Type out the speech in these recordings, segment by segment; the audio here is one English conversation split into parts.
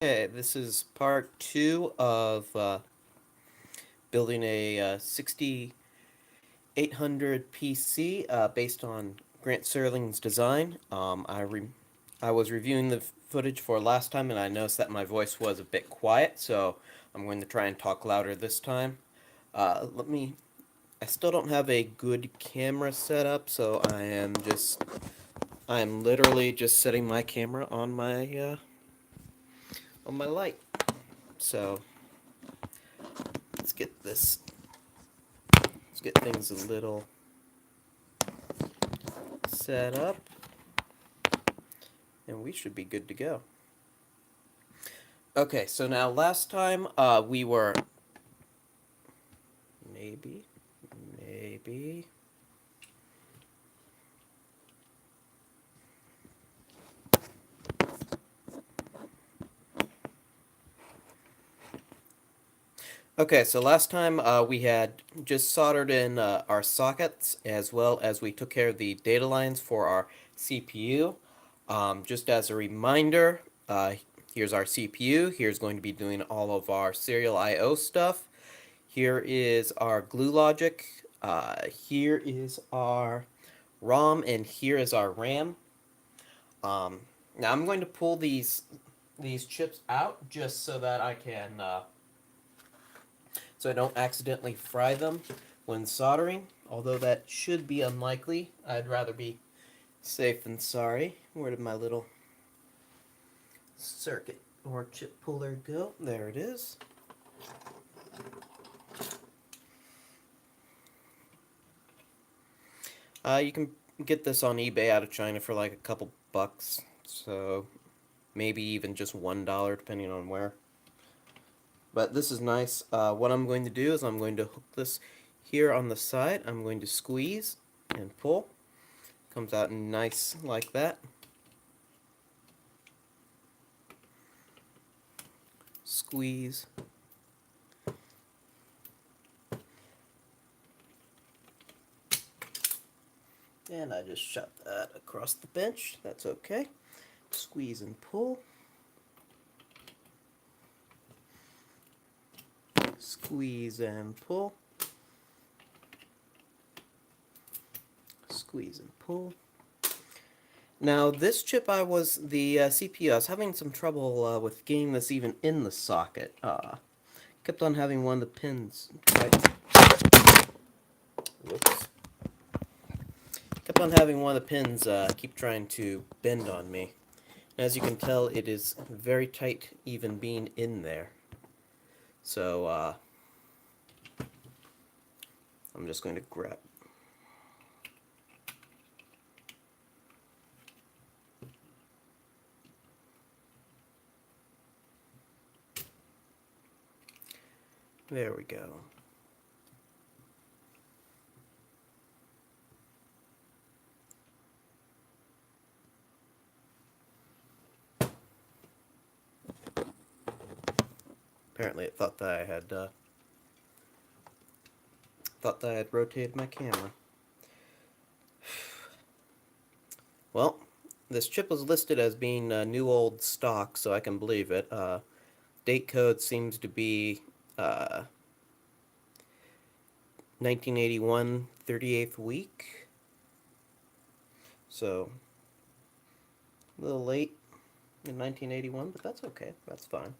Okay, this is part two of building a 6800 PC based on Grant Serling's design. I was reviewing the footage for last time and I noticed that my voice was a bit quiet, so I'm going to try and talk louder this time. I still don't have a good camera set up, so I am literally just setting my camera on my light. So let's get this Let's get things a little set up, and we should be good to go. Okay, so now last time we were maybe, maybe. Okay, so last time we had just soldered in our sockets as well as we took care of the data lines for our CPU. Just as a reminder, here's our CPU. Here's going to be doing all of our serial I/O stuff. Here is our glue logic. Here is our ROM, and here is our RAM. Now I'm going to pull these chips out just so that I can so I don't accidentally fry them when soldering. Although that should be unlikely. I'd rather be safe than sorry. Where did my little circuit or chip puller go? There it is. You can get this on eBay out of China for like a couple bucks. So maybe even just $1 depending on where. But this is nice. What I'm going to do is I'm going to hook this here on the side. I'm going to squeeze and pull. Comes out nice like that. Squeeze. And I just shot that across the bench. That's okay. Squeeze and pull. Squeeze and pull. Squeeze and pull. Now this chip the CPU, I was having some trouble with getting this even in the socket. Kept on having one of the pins whoops. Kept on having one of the pins keep trying to bend on me. As you can tell, it is very tight even being in there. So I'm just going to grab. There we go. Apparently it thought that I had rotated my camera. Well, this chip was listed as being new old stock, so I can believe it. Date code seems to be 1981, 38th week. So, a little late in 1981, but that's okay. That's fine.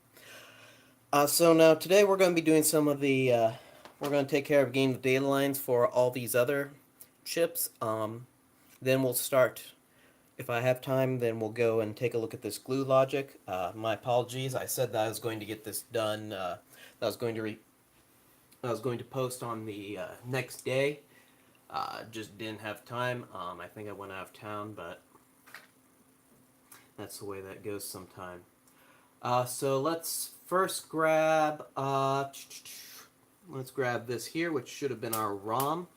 So now today we're going to be doing some of the, we're going to take care of getting the data lines for all these other chips. Then we'll start, if I have time, then we'll go and take a look at this glue logic. My apologies, I said that I was going to get this done, that I was going to post on the next day. Just didn't have time. I think I went out of town, but that's the way that goes sometime. So let's first grab let's grab this here, which should have been our ROM.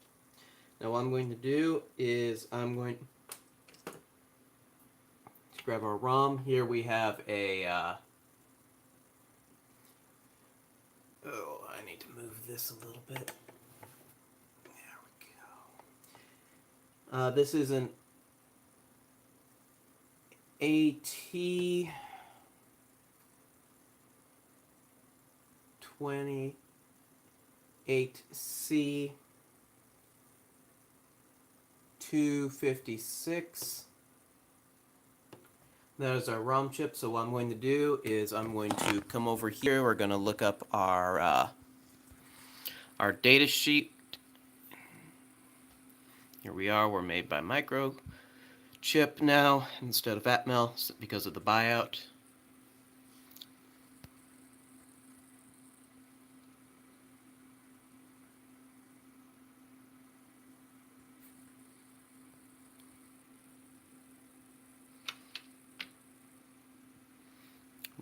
Now what I'm going to do is I'm going to grab our ROM. Here we have a oh, I need to move this a little bit. There we go. This is an AT 28C 256. That is our ROM chip. So what I'm going to do is I'm going to come over here. We're going to look up our data sheet. Here we are. We're made by Microchip now instead of Atmel because of the buyout.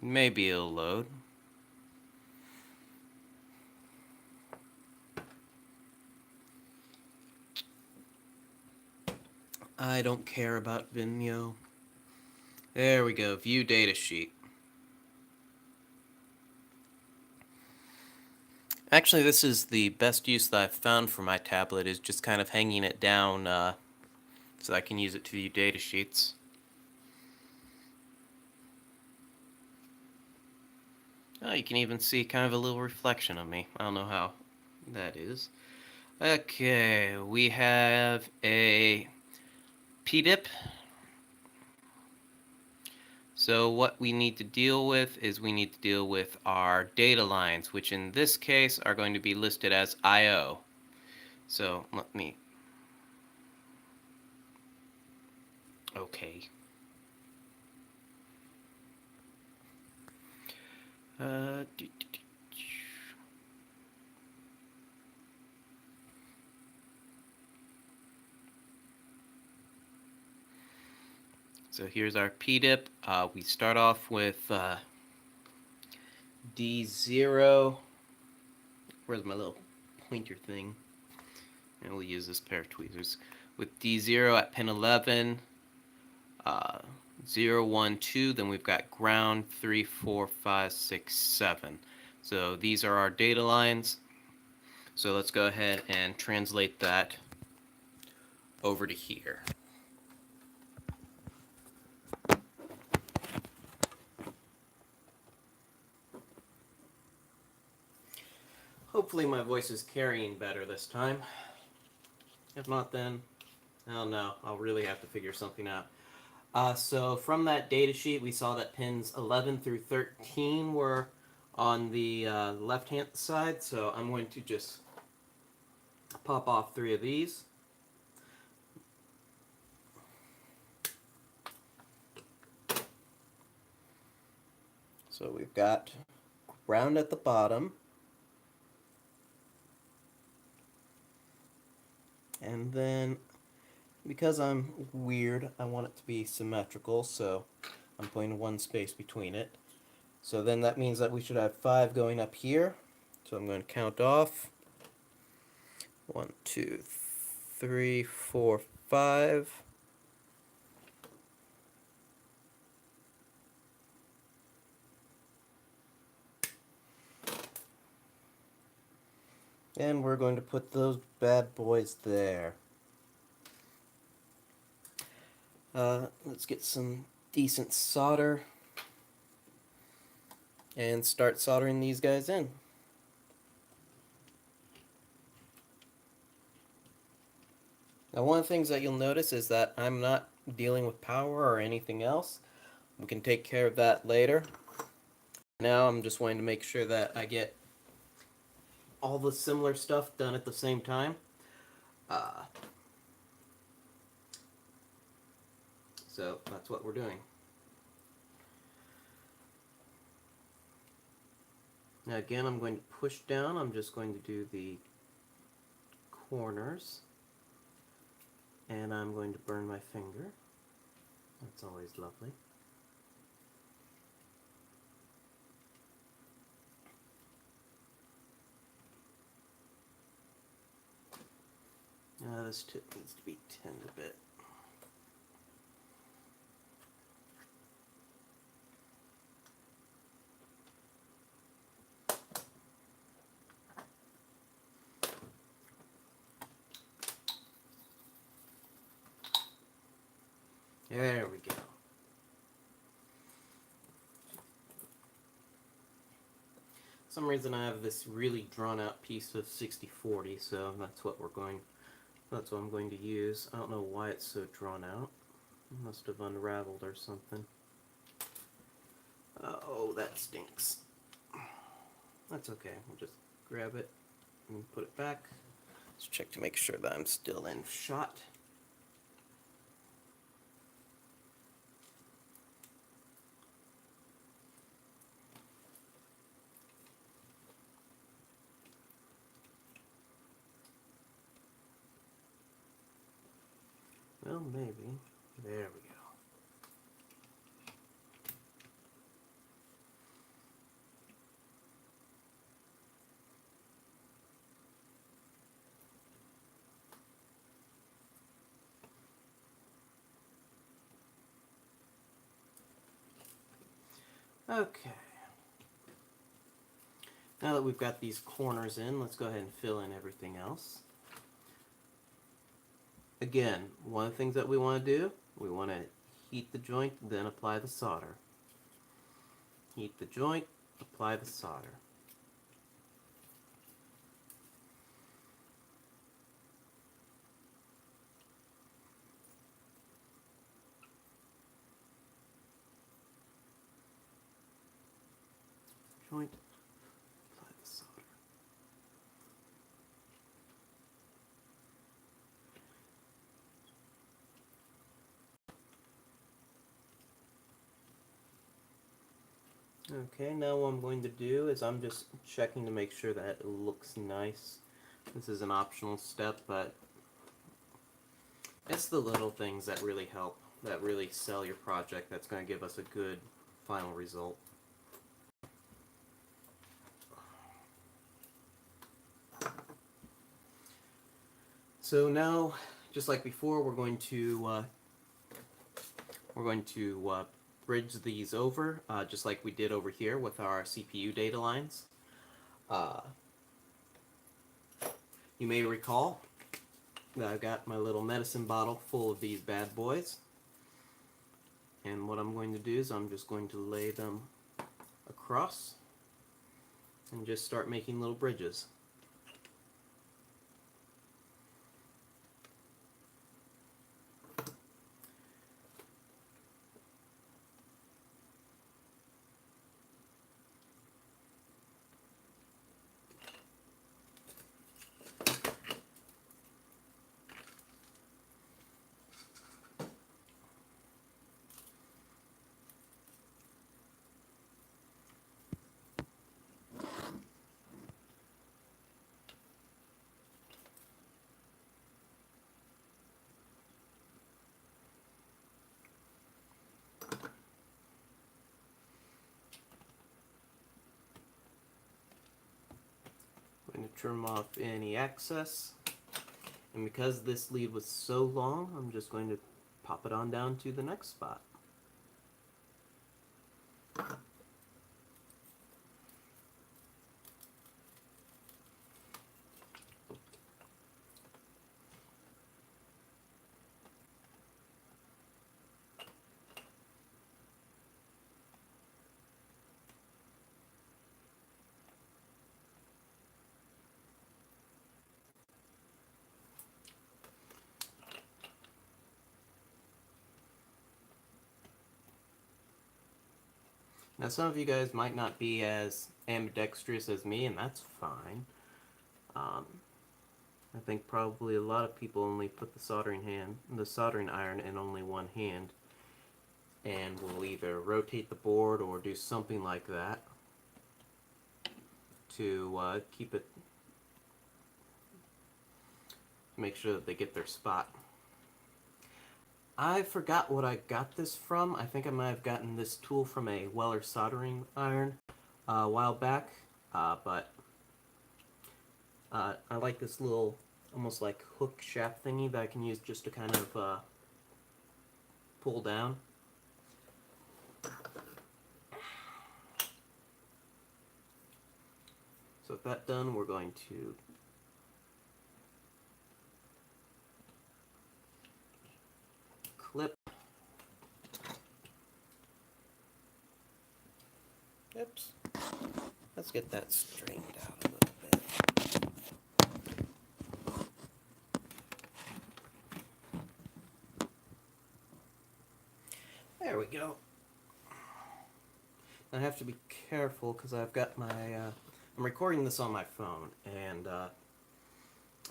Maybe it'll load. I don't care about Vimeo. There we go, view datasheet. Actually, this is the best use that I've found for my tablet, is just kind of hanging it down so I can use it to view datasheets. Oh, you can even see kind of a little reflection of me. I don't know how that is. Okay, we have a PDIP. So what we need to deal with is we need to deal with our data lines, which in this case are going to be listed as I/O. So let me... Okay. So here's our PDIP. We start off with D0. Where's my little pointer thing? And we'll use this pair of tweezers. With D0 at pin 11, 0, 1, 2, then we've got ground 3, 4, 5, 6, 7. So these are our data lines. So let's go ahead and translate that over to here. Hopefully my voice is carrying better this time. If not, then I don't know. I'll really have to figure something out. So from that data sheet, we saw that pins 11 through 13 were on the left-hand side. So I'm going to just pop off 3 of these. So we've got ground at the bottom. And then, because I'm weird, I want it to be symmetrical, so I'm putting 1 space between it. So then that means that we should have 5 going up here. So I'm going to count off. 1, 2, 3, 4, 5. And we're going to put those bad boys there. Let's get some decent solder and start soldering these guys in. Now, one of the things that you'll notice is that I'm not dealing with power or anything else. We can take care of that later. Now I'm just wanting to make sure that I get all the similar stuff done at the same time. So that's what we're doing. Now again, I'm going to push down. I'm just going to do the corners. And I'm going to burn my finger. That's always lovely. This tip needs to be tinned a bit. There we go. some reason I have this really drawn out piece of 6040, so that's what I'm going to use. I don't know why it's so drawn out. It must have unraveled or something. Oh, that stinks. That's okay. We'll just grab it and put it back. Let's check to make sure that I'm still in shot. Well, maybe. There we go. Okay. Now that we've got these corners in, let's go ahead and fill in everything else. Again, one of the things that we want to do, we want to heat the joint, then apply the solder. Heat the joint, apply the solder. Joint, apply the solder. Okay, now what I'm going to do is I'm just checking to make sure that it looks nice. This is an optional step, but it's the little things that really help, that really sell your project, that's going to give us a good final result. So now, just like before, we're going to bridge these over, just like we did over here with our CPU data lines. You may recall that I've got my little medicine bottle full of these bad boys. And what I'm going to do is I'm just going to lay them across and just start making little bridges. I'm going to trim off any excess, and because this lead was so long, I'm just going to pop it on down to the next spot. Now some of you guys might not be as ambidextrous as me, and that's fine. I think probably a lot of people only put the soldering iron in only one hand, and will either rotate the board or do something like that to keep it, make sure that they get their spot. I forgot what I got this from. I think I might have gotten this tool from a Weller soldering iron a while back, but I like this little, almost like hook shaft thingy that I can use just to kind of pull down. So with that done, we're going to clip. Oops. Let's get that straightened out a little bit. There we go. I have to be careful because I've got my, I'm recording this on my phone, and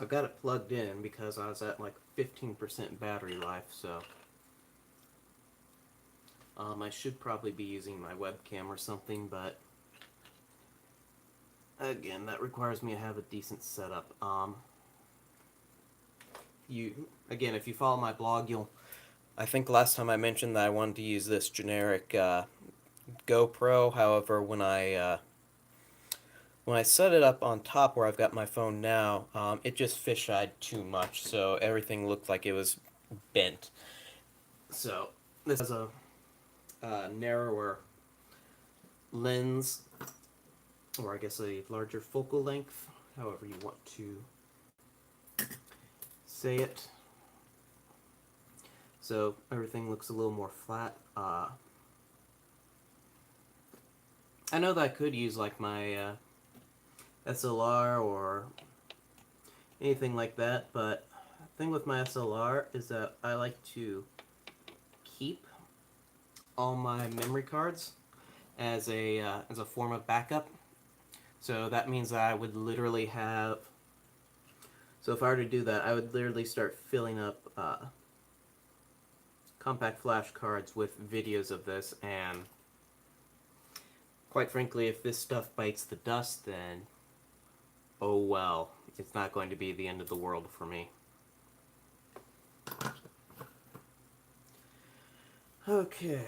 I've got it plugged in because I was at like 15% battery life, so I should probably be using my webcam or something, but again, that requires me to have a decent setup. If you follow my blog, I think last time I mentioned that I wanted to use this generic GoPro. However, when I set it up on top where I've got my phone now, it just fisheyed too much, so everything looked like it was bent. So this has a narrower lens, or I guess a larger focal length, however you want to say it. So everything looks a little more flat. I know that I could use like my SLR or anything like that, but the thing with my SLR is that I like to keep all my memory cards as a form of backup. So that means that I would literally have. So if I were to do that, I would literally start filling up compact flash cards with videos of this, and quite frankly, if this stuff bites the dust, then oh well, it's not going to be the end of the world for me. Okay.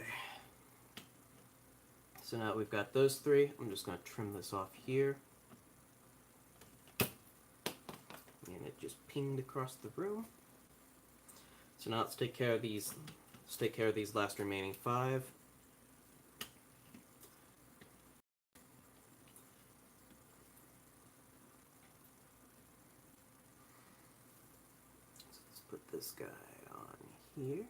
So now we've got those three. I'm just going to trim this off here. And it just pinged across the room. So now let's take care of these. Let's take care of these last remaining 5. So let's put this guy on here.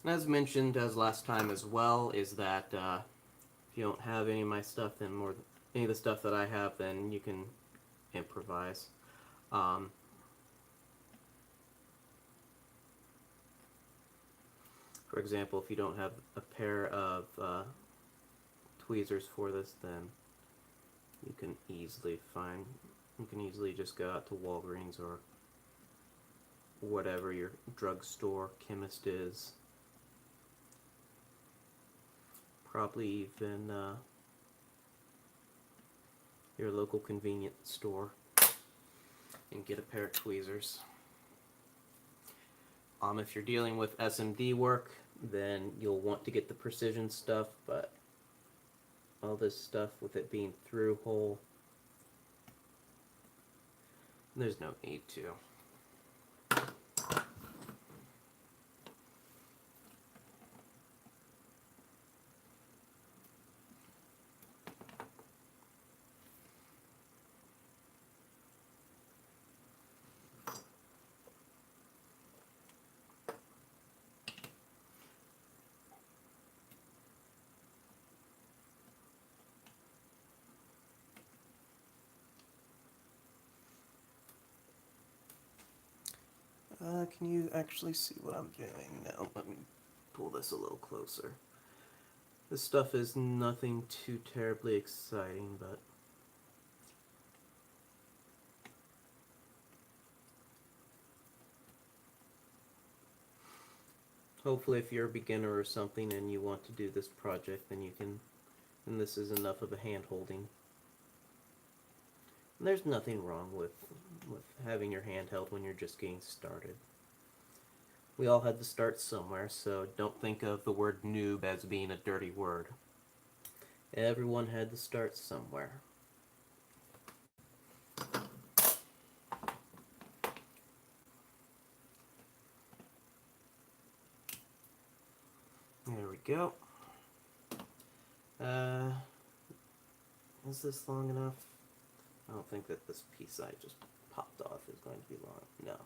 And as mentioned as last time as well, is that if you don't have any of my stuff, then any of the stuff that I have, then you can improvise. For example, if you don't have a pair of tweezers for this, then you can easily just go out to Walgreens or whatever your drugstore chemist is. Probably even your local convenience store, and get a pair of tweezers. If you're dealing with SMD work, then you'll want to get the precision stuff, but all this stuff with it being through hole, there's no need to. Can you actually see what I'm doing now? Let me pull this a little closer. This stuff is nothing too terribly exciting, but hopefully if you're a beginner or something and you want to do this project, then you can, and this is enough of a hand holding. And there's nothing wrong with having your hand held when you're just getting started. We all had to start somewhere, so don't think of the word noob as being a dirty word. Everyone had to start somewhere. There we go. Is this long enough? I don't think that this piece I just popped off is going to be long. No.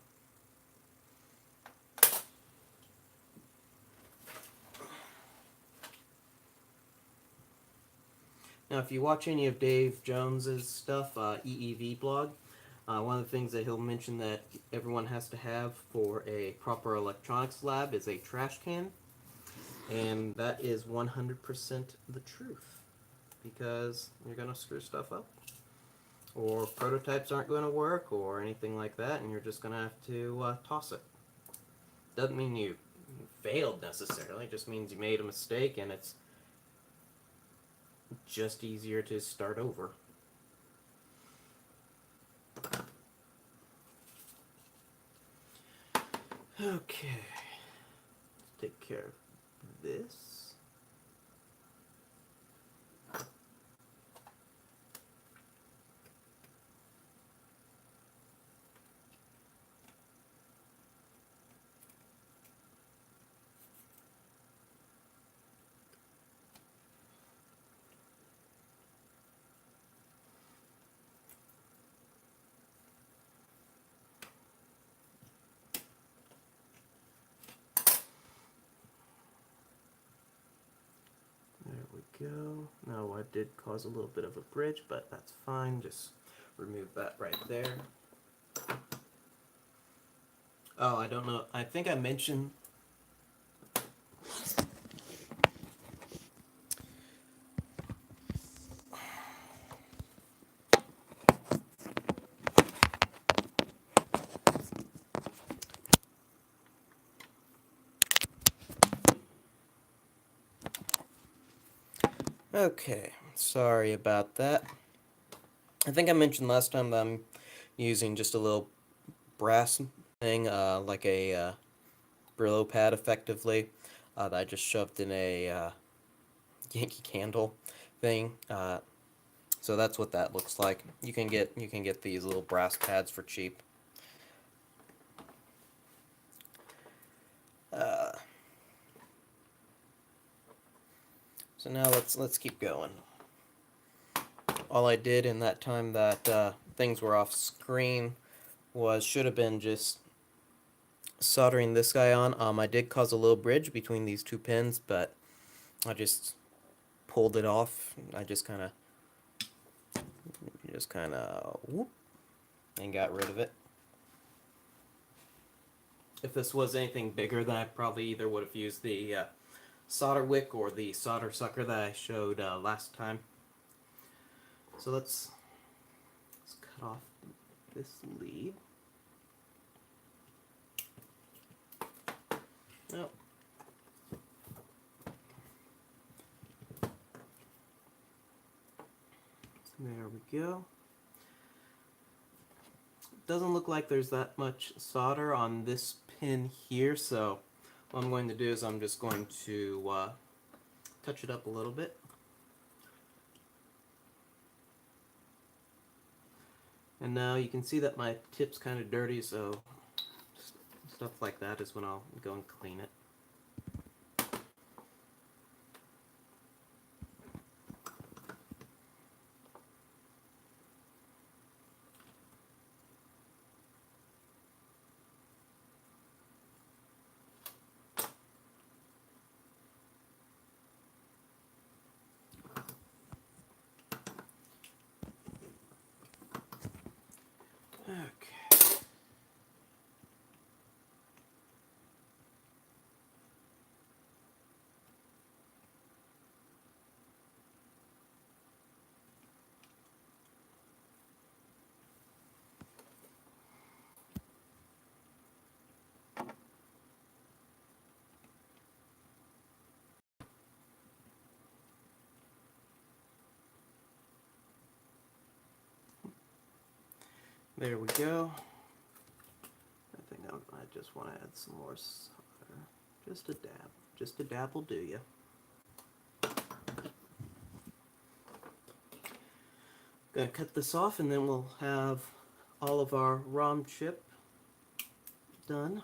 Now, if you watch any of Dave Jones's stuff, EEV blog, one of the things that he'll mention that everyone has to have for a proper electronics lab is a trash can, and that is 100% the truth, because you're going to screw stuff up, or prototypes aren't going to work, or anything like that, and you're just going to have to toss it. Doesn't mean you failed necessarily, it just means you made a mistake, and it's just easier to start over. Okay, let's take care of this. There we go. Now I did cause a little bit of a bridge, but that's fine. Just remove that right there. Oh, I don't know. I think I mentioned... Okay, sorry about that. I think I mentioned last time that I'm using just a little brass thing, like a Brillo pad, effectively, that I just shoved in a Yankee Candle thing. So that's what that looks like. You can get these little brass pads for cheap. So now let's keep going. All I did in that time that things were off screen should have been just soldering this guy on. I did cause a little bridge between these two pins, but I just pulled it off. I just kind of whoop, and got rid of it. If this was anything bigger, then I probably either would have used the solder wick or the solder sucker that I showed last time. So let's cut off this lead. Oh. There we go. Doesn't look like there's that much solder on this pin here, so what I'm going to do is I'm just going to touch it up a little bit. And now you can see that my tip's kind of dirty, so stuff like that is when I'll go and clean it. Okay. There we go. I think I just want to add some more solder. Just a dab. Just a dab will do you. Gonna cut this off, and then we'll have all of our ROM chip done.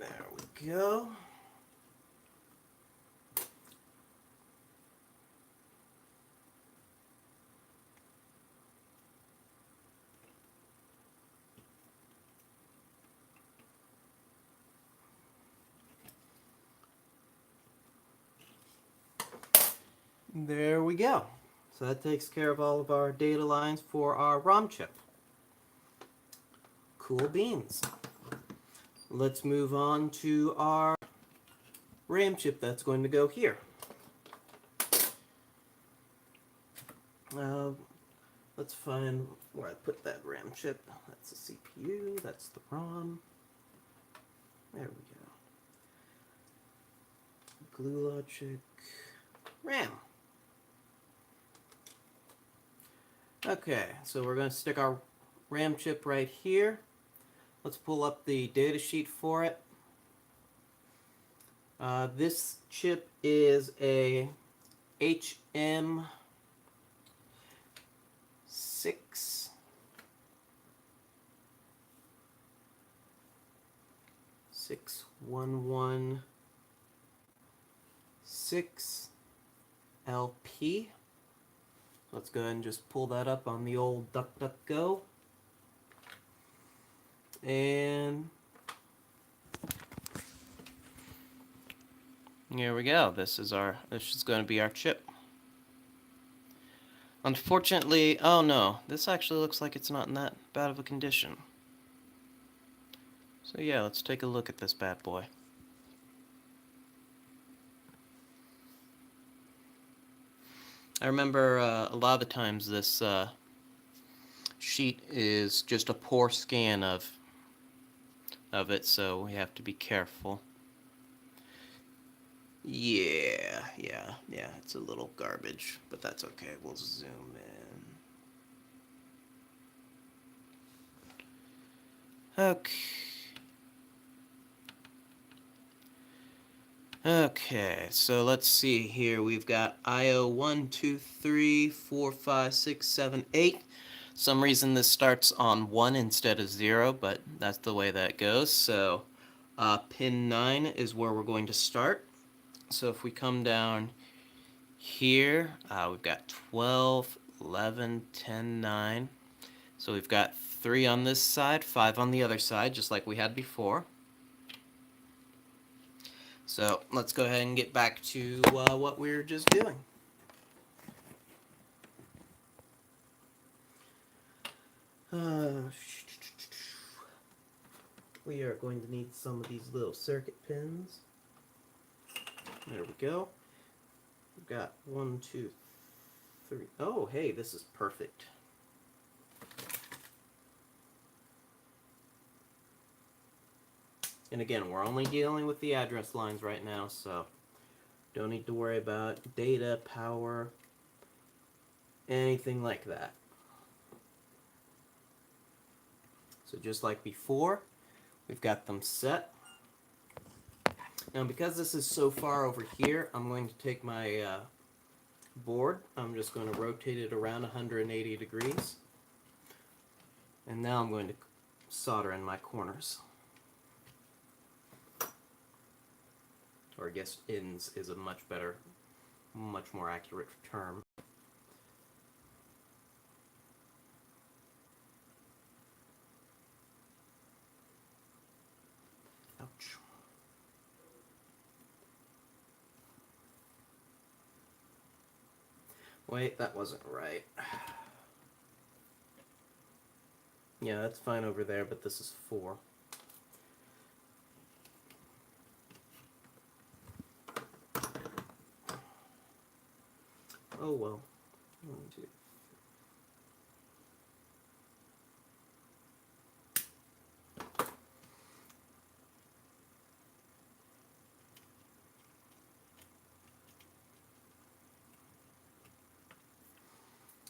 There we go. There we go. So that takes care of all of our data lines for our ROM chip. Cool beans. Let's move on to our RAM chip that's going to go here. Let's find where I put that RAM chip. That's the CPU, that's the ROM. There we go. Glue logic, RAM. Okay, so we're going to stick our RAM chip right here. Let's pull up the data sheet for it. This chip is a HM6 6116 LP. Let's go ahead and just pull that up on the old DuckDuckGo. And here we go. This is going to be our chip. Unfortunately, oh no, this actually looks like it's not in that bad of a condition. So yeah, let's take a look at this bad boy. I remember a lot of the times this sheet is just a poor scan of it, so we have to be careful. Yeah, it's a little garbage, but that's okay. We'll zoom in. Okay, so let's see here. We've got IO 1, 2, 3, 4, 5, 6, 7, 8. Some reason this starts on 1 instead of 0, but that's the way that goes. So pin 9 is where we're going to start. So if we come down here, we've got 12, 11, 10, 9. So we've got 3 on this side, 5 on the other side, just like we had before. So let's go ahead and get back to what we were just doing. We are going to need some of these little circuit pins. There we go. We've got 1, 2, 3. Oh, hey, this is perfect. And again, we're only dealing with the address lines right now, so don't need to worry about data, power, anything like that. So just like before, we've got them set. Now because this is so far over here, I'm going to take my board. I'm just going to rotate it around 180 degrees. And now I'm going to solder in my corners. Or I guess ends is a much more accurate term. Ouch. Wait, that wasn't right. Yeah, that's fine over there, but this is 4. Oh well. 1, 2.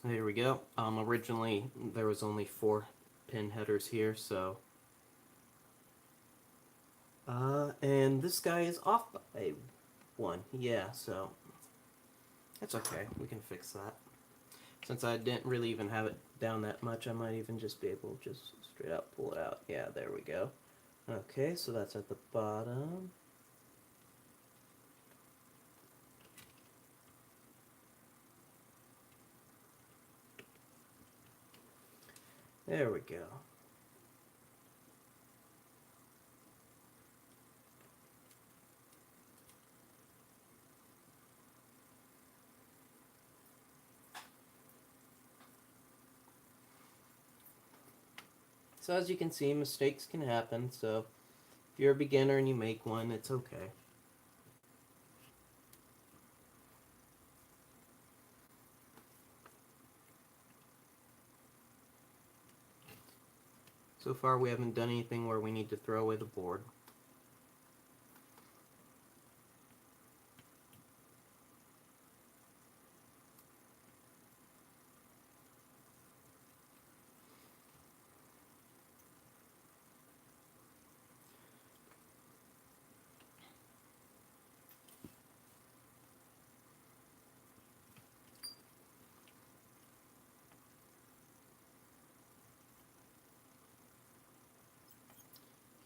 There we go. Originally there was only 4 pin headers here, so and this guy is off by 1. Yeah, so that's okay. We can fix that. Since I didn't really even have it down that much, I might even just be able to just straight out pull it out. Yeah, there we go. Okay, so that's at the bottom. There we go. So as you can see, mistakes can happen, so if you're a beginner and you make one, it's okay. So far we haven't done anything where we need to throw away the board.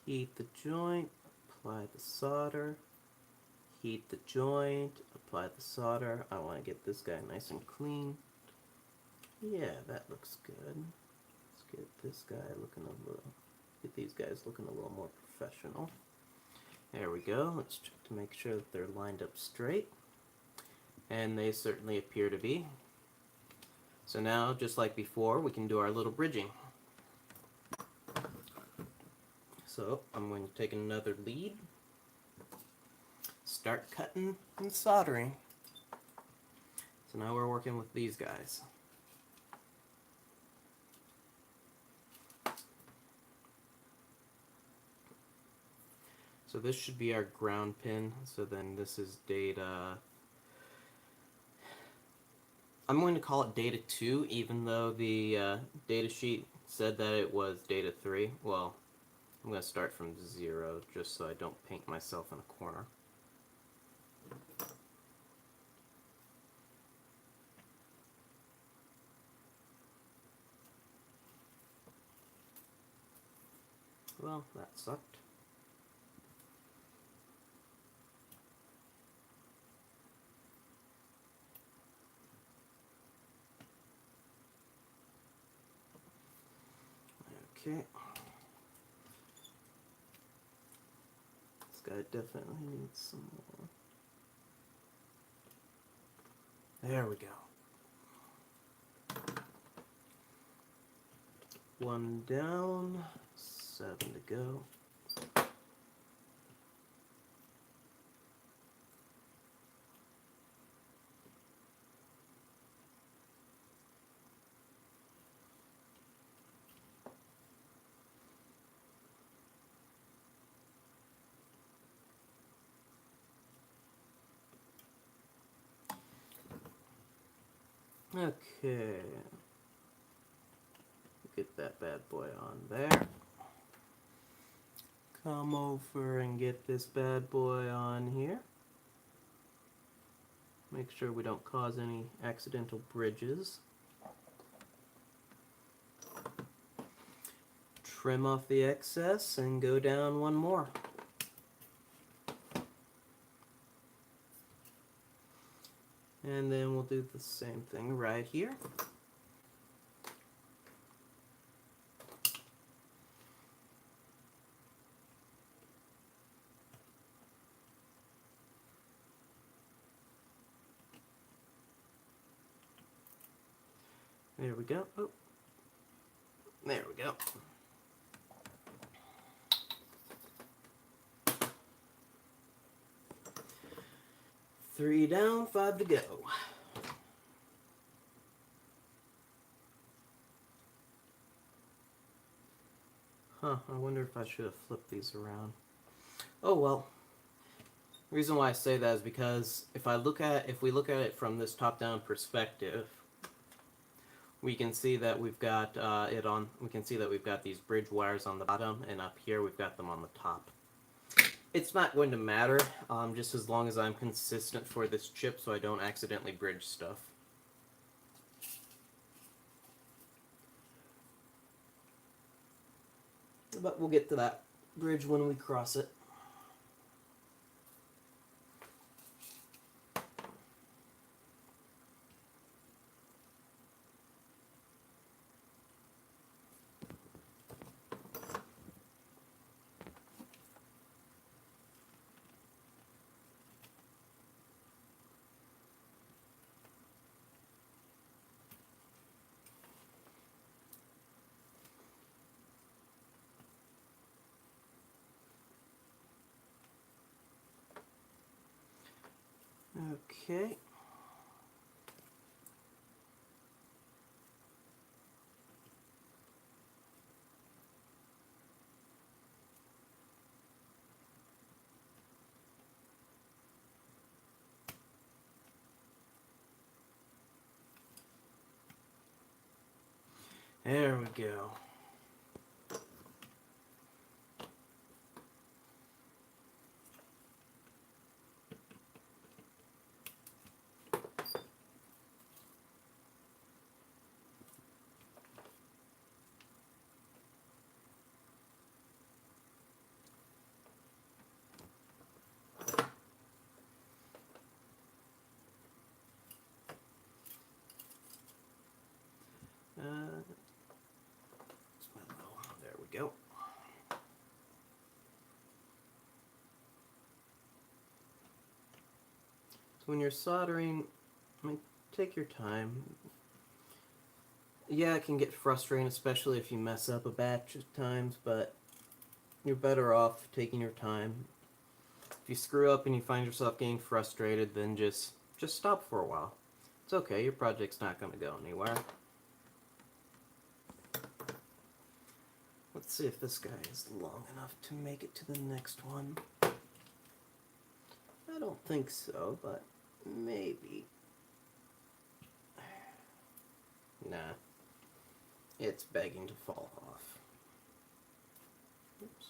Heat the joint, apply the solder. Heat the joint, apply the solder. I want to get this guy nice and clean. Yeah, that looks good. Let's get this guy looking a little, get these guys looking a little more professional. There we go. Let's check to make sure that they're lined up straight. And they certainly appear to be. So now, just like before, we can do our little bridging. So I'm going to take another lead, start cutting and soldering. So now we're working with these guys. So this should be our ground pin. So then this is data. I'm going to call it data 2, even though the data sheet said that it was data 3. Well, I'm going to start from 0 just so I don't paint myself in a corner. Well, that sucked. Okay. This guy definitely needs some more. There we go. One down, 7 to go. Okay. Get that bad boy on there. Come over and get this bad boy on here. Make sure we don't cause any accidental bridges. Trim off the excess and go down one more. And then we'll do the same thing right here. There we go. Oh. There we go. Three down, 5 to go. Huh, I wonder if I should have flipped these around. Oh well. The reason why I say that is because if we look at it from this top-down perspective, we can see that we've got we can see that we've got these bridge wires on the bottom, and up here we've got them on the top. It's not going to matter, just as long as I'm consistent for this chip so I don't accidentally bridge stuff. But we'll get to that bridge when we cross it. Okay. There we go. There we go. So when you're soldering, take your time. Yeah, it can get frustrating, especially if you mess up a batch of times, but you're better off taking your time. If you screw up and you find yourself getting frustrated, then just stop for a while. It's okay, your project's not going to go anywhere. Let's see if this guy is long enough to make it to the next one. I don't think so, but maybe. Nah. It's begging to fall off. Oops.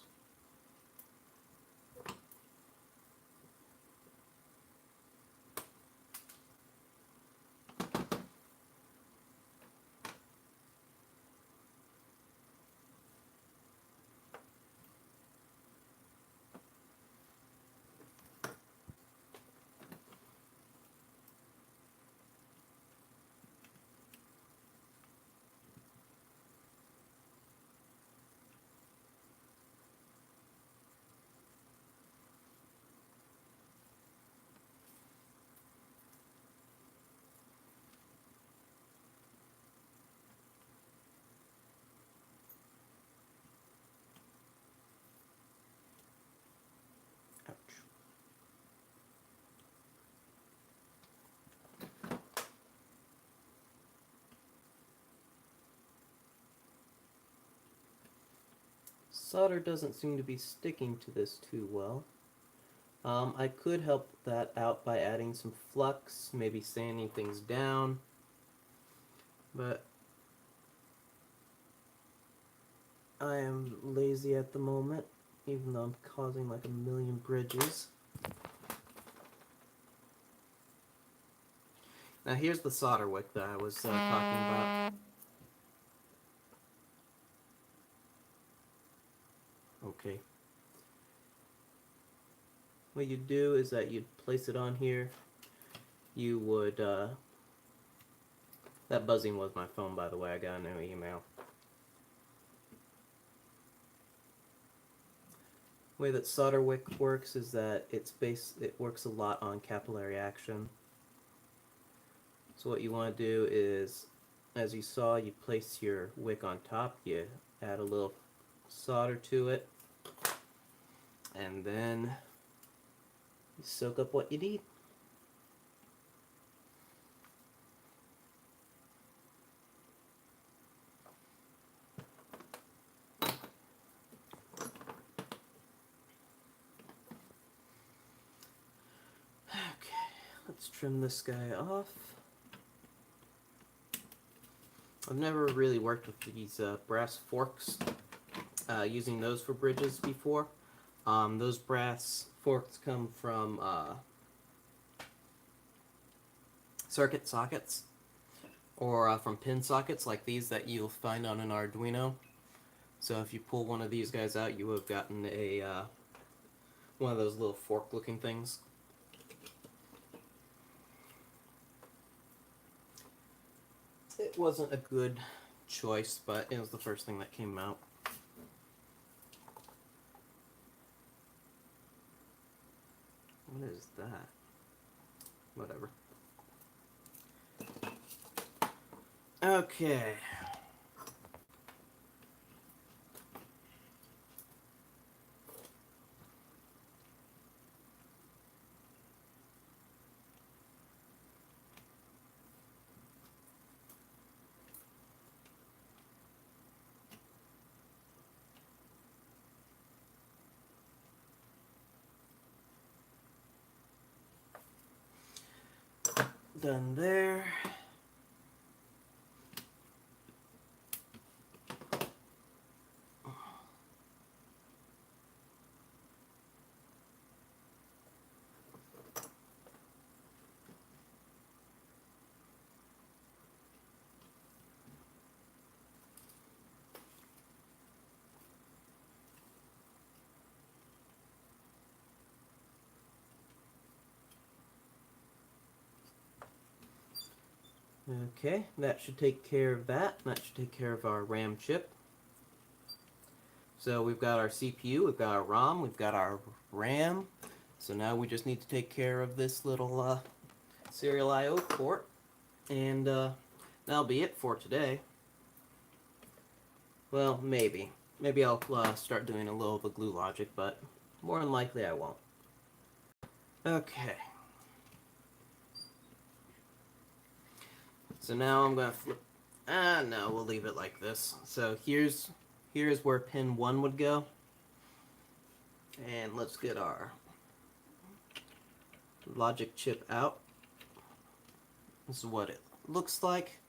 Ouch. Solder doesn't seem to be sticking to this too well. I could help that out by adding some flux, maybe sanding things down, but I am lazy at the moment, even though I'm causing like a million bridges. Now here's the solder wick that I was talking about. Okay. What you'd do is that you'd place it on here. You would, that buzzing was my phone, by the way. I got a new email. The way that solder wick works is that it works a lot on capillary action. So what you want to do is, as you saw, you place your wick on top, you add a little solder to it, and then you soak up what you need. Okay, let's trim this guy off. I've never really worked with these brass forks, using those for bridges before. Those brass forks come from circuit sockets, or from pin sockets like these that you'll find on an Arduino. So if you pull one of these guys out, you would have gotten a one of those little fork looking things. It wasn't a good choice, but it was the first thing that came out. What is that? Whatever. Okay. Done there. Okay, that should take care of that. That should take care of our RAM chip. So we've got our CPU, we've got our ROM, we've got our RAM. So now we just need to take care of this little serial I/O port. And that'll be it for today. Well, maybe. Maybe I'll start doing a little of the glue logic, but more than likely I won't. Okay. So now I'm going to flip... no, we'll leave it like this. So here's where pin 1 would go. And let's get our logic chip out. This is what it looks like.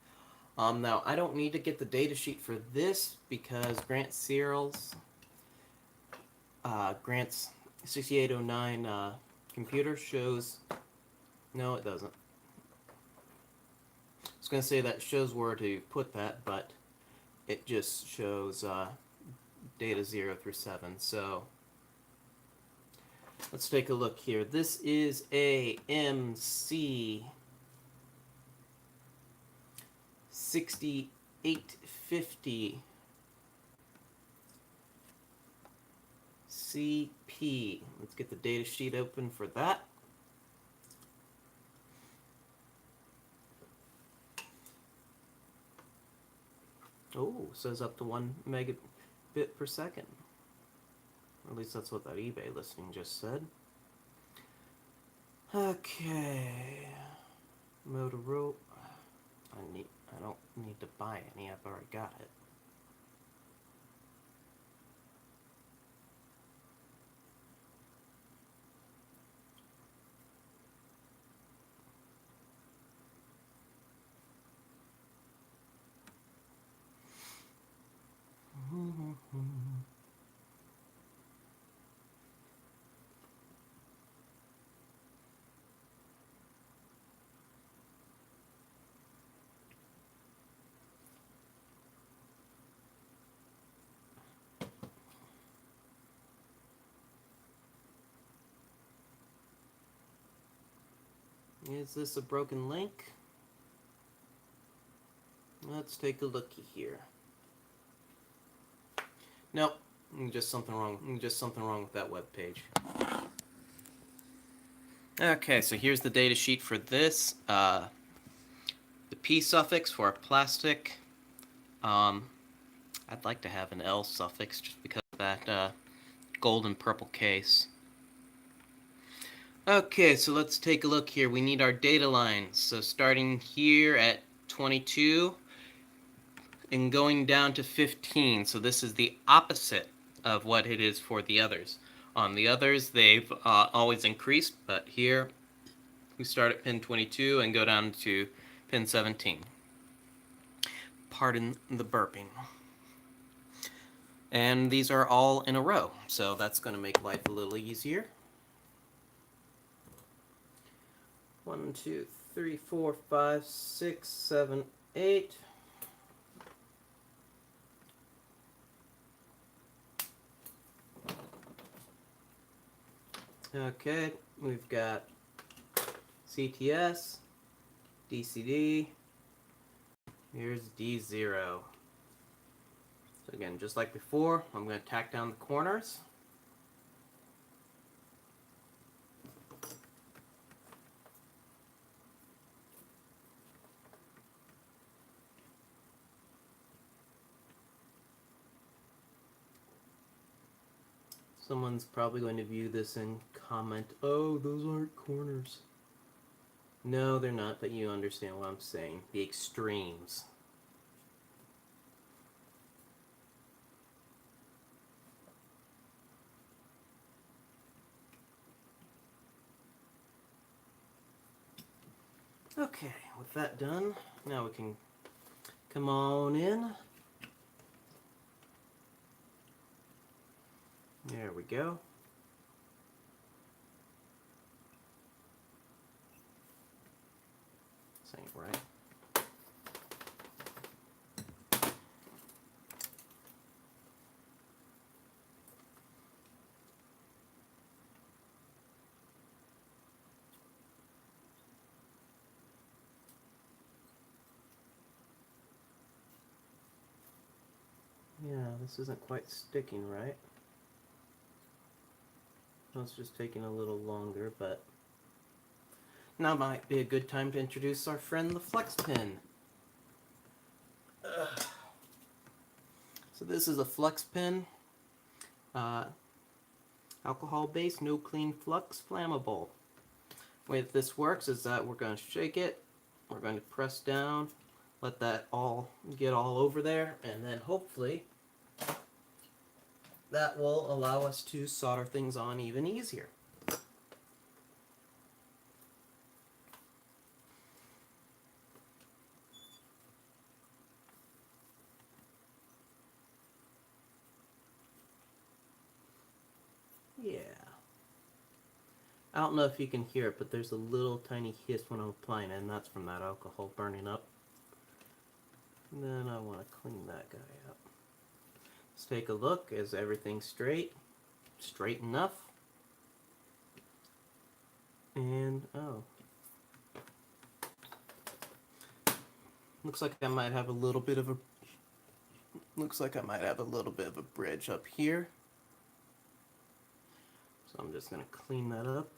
Now, I don't need to get the data sheet for this because Grant's 6809 computer shows... No, it doesn't. I was going to say that shows where to put that, but it just shows data 0 through 7. So let's take a look here. This is a MC 6850 CP. Let's get the data sheet open for that. Oh, says up to 1 megabit per second. Or at least that's what that eBay listing just said. Okay. Motorla. I don't need to buy any. I've already got it. Is this a broken link? Let's take a looky here. Nope, just something wrong. Just something wrong with that web page. Okay, so here's the data sheet for this. The P suffix for plastic. I'd like to have an L suffix just because of that gold and purple case. Okay, so let's take a look here. We need our data lines. So starting here at 22 and going down to 15. So this is the opposite of what it is for the others. On the others, they've always increased, but here we start at pin 22 and go down to pin 17. Pardon the burping. And these are all in a row, so that's going to make life a little easier. 1, 2, 3, 4, 5, 6, 7, 8. Okay, we've got CTS, DCD, here's D0. So again, just like before, I'm going to tack down the corners. Someone's probably going to view this and comment, "Oh, those aren't corners." No, they're not, but you understand what I'm saying. The extremes. Okay, with that done, now we can come on in. There we go. This ain't right. Yeah, this isn't quite sticking right. Well, it's just taking a little longer, but now might be a good time to introduce our friend the flex pin. So this is a flex pin, alcohol-based, no clean flux, flammable. The way that this works is that we're going to shake it, we're going to press down, let that all get all over there, and then hopefully that will allow us to solder things on even easier. Yeah. I don't know if you can hear it, but there's a little tiny hiss when I'm applying it, and that's from that alcohol burning up. And then I want to clean that guy up. Let's take a look. Is everything straight? Straight enough? And, oh. Looks like I might have a little bit of a bridge up here. So I'm just going to clean that up.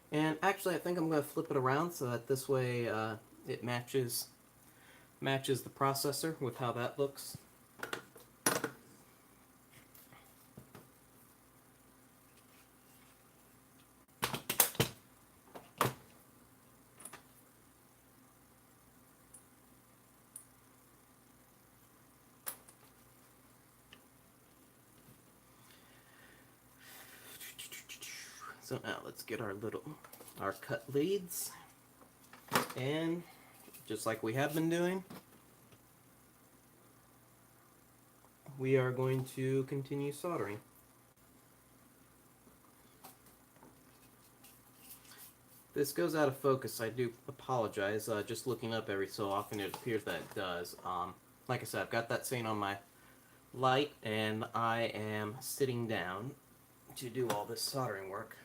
And actually, I think I'm going to flip it around so that this way it matches the processor with how that looks. So now let's get our cut leads, and just like we have been doing, we are going to continue soldering. This goes out of focus, I do apologize. Just looking up every so often it appears that it does. Like I said, I've got that setting on my light, and I am sitting down to do all this soldering work.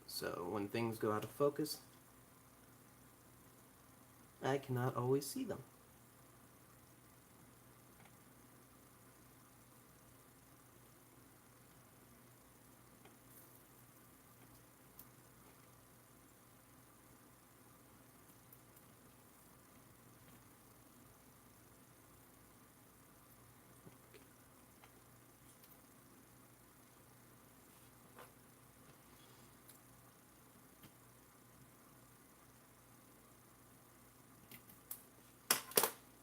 So when things go out of focus, I cannot always see them.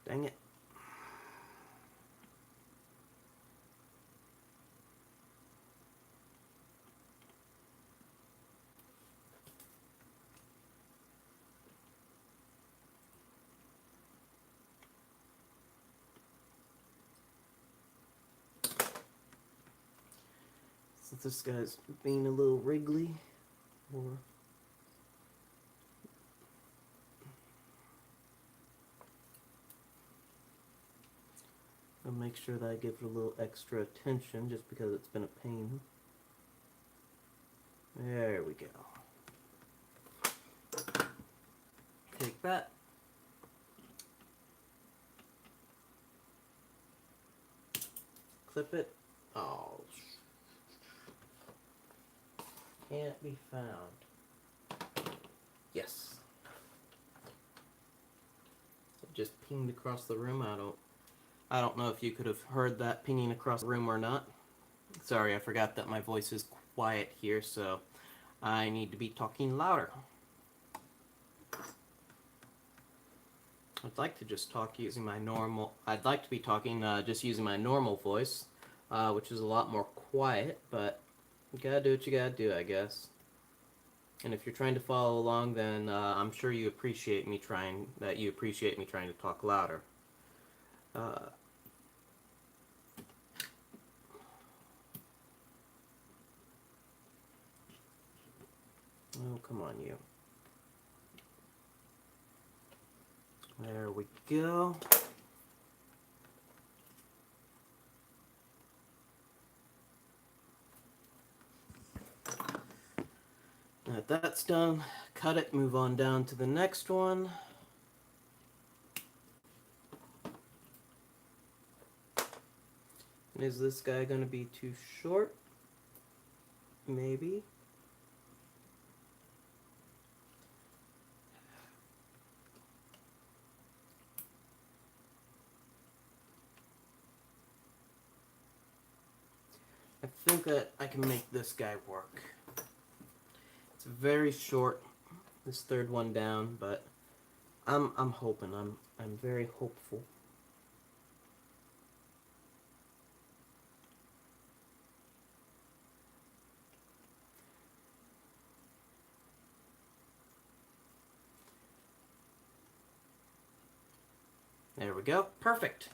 Dang it. Since this guy's being a little wriggly, or I'll make sure that I give it a little extra attention just because it's been a pain. There we go. Take that. Clip it. Oh, can't be found. Yes. It just pinged across the room. I don't know if you could have heard that pinging across the room or not. Sorry, I forgot that my voice is quiet here, so I need to be talking louder. I'd like to just talk using my normal... I'd like to be talking just using my normal voice, which is a lot more quiet, but you gotta do what you gotta do, I guess. And if you're trying to follow along, then I'm sure you appreciate me trying to talk louder. Oh, come on, you. There we go. Now that that's done, cut it, move on down to the next one. Is this guy going to be too short? Maybe. I think that I can make this guy work. It's very short, this third one down, but I'm hoping. I'm very hopeful. There we go. Perfect.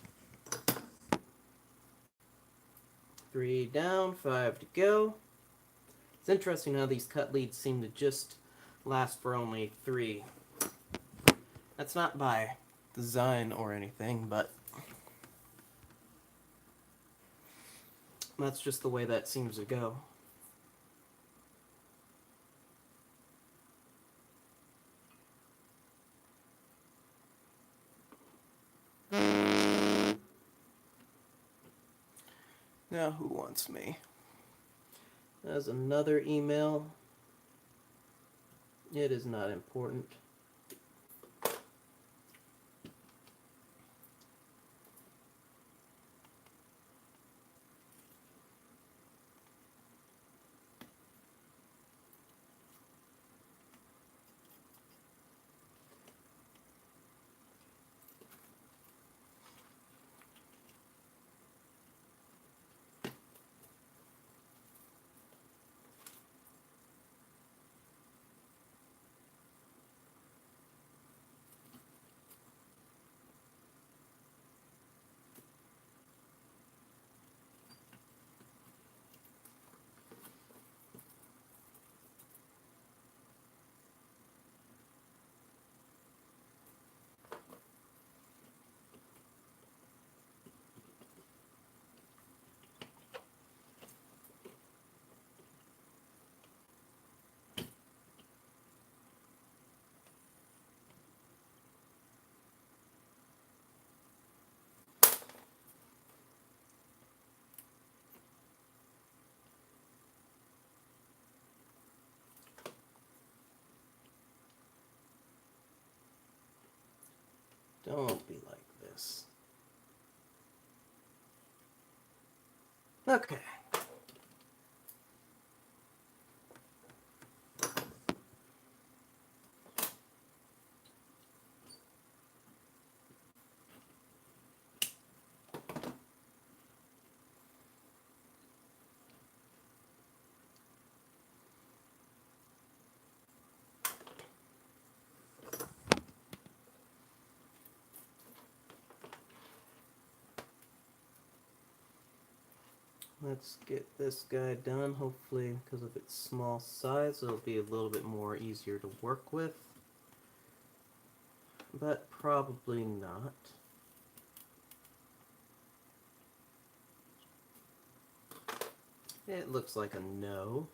3 down, 5 to go. It's interesting how these cut leads seem to just last for only 3. That's not by design or anything, but that's just the way that seems to go. Now who wants me? There's another email. It is not important. Don't be like this. Okay. Let's get this guy done. Hopefully, because of its small size, it'll be a little bit more easier to work with. But probably not. It looks like a no.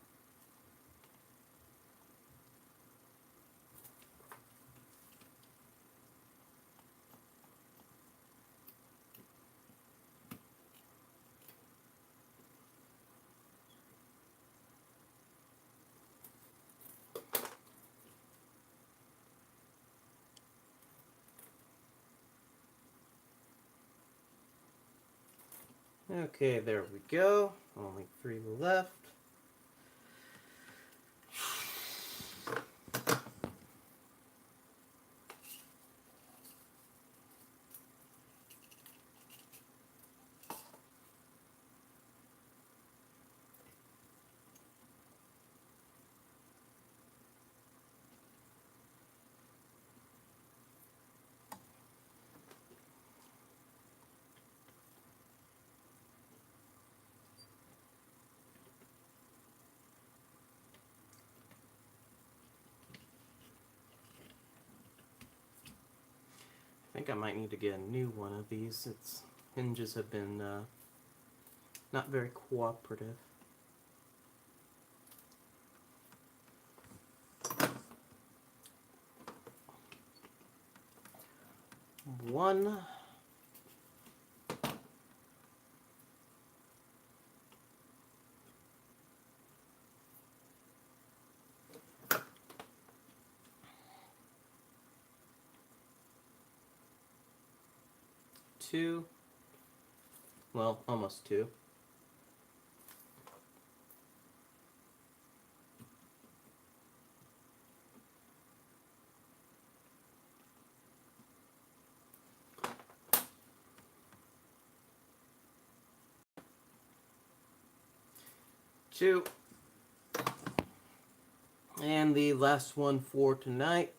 Okay, there we go. Only 3 left. think I might need to get a new one of these. Its hinges have been not very cooperative. One. Two. Well, almost two. Two. And the last one for tonight.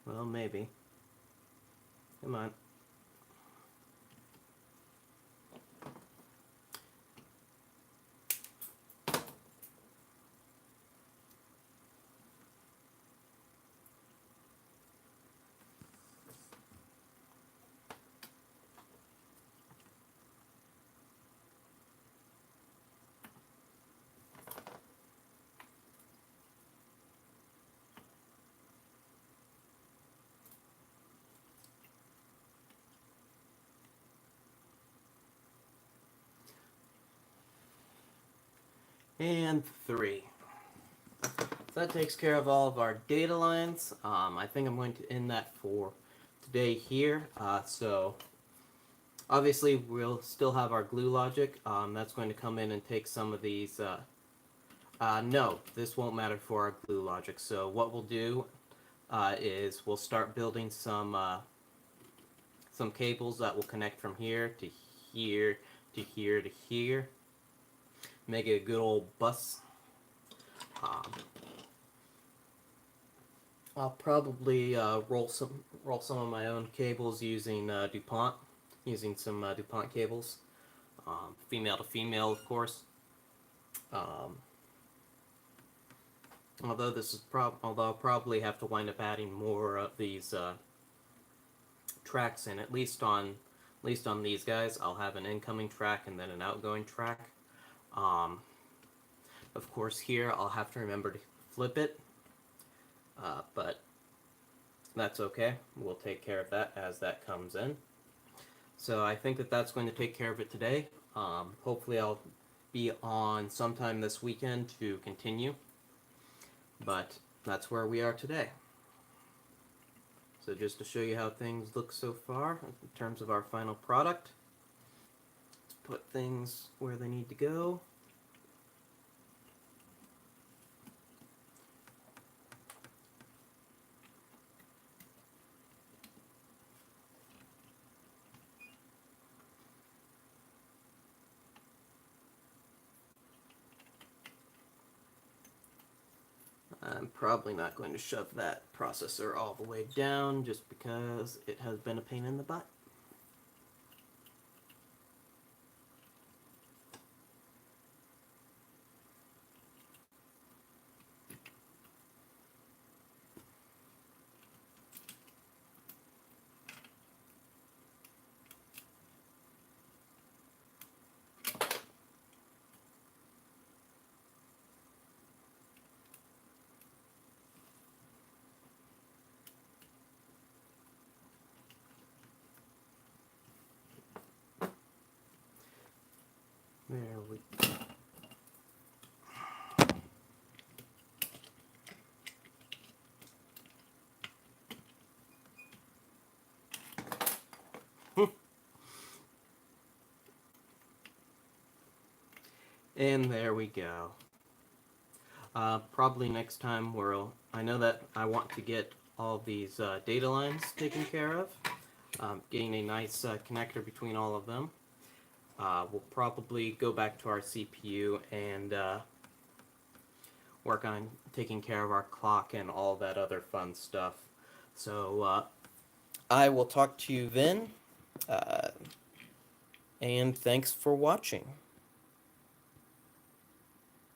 Well, maybe. Come on. And three. So that takes care of all of our data lines. I think I'm going to end that for today here. So obviously we'll still have our glue logic. That's going to come in and take some of these. No, this won't matter for our glue logic. So what we'll do is we'll start building some cables that will connect from here to here to here to here. Make it a good old bus. I'll probably roll some of my own cables using DuPont, using some DuPont cables, female to female, of course. Although I'll probably have to wind up adding more of these tracks in. At least on these guys, I'll have an incoming track and then an outgoing track. Of course, here I'll have to remember to flip it, but that's okay. We'll take care of that as that comes in. So I think that that's going to take care of it today. Hopefully I'll be on sometime this weekend to continue, but that's where we are today. So just to show you how things look so far in terms of our final product, let's put things where they need to go. I'm probably not going to shove that processor all the way down just because it has been a pain in the butt. There we go. And there we go. Probably next time I know that I want to get all these data lines taken care of. Getting a nice connector between all of them. We'll probably go back to our CPU and work on taking care of our clock and all that other fun stuff. So I will talk to you then, and thanks for watching.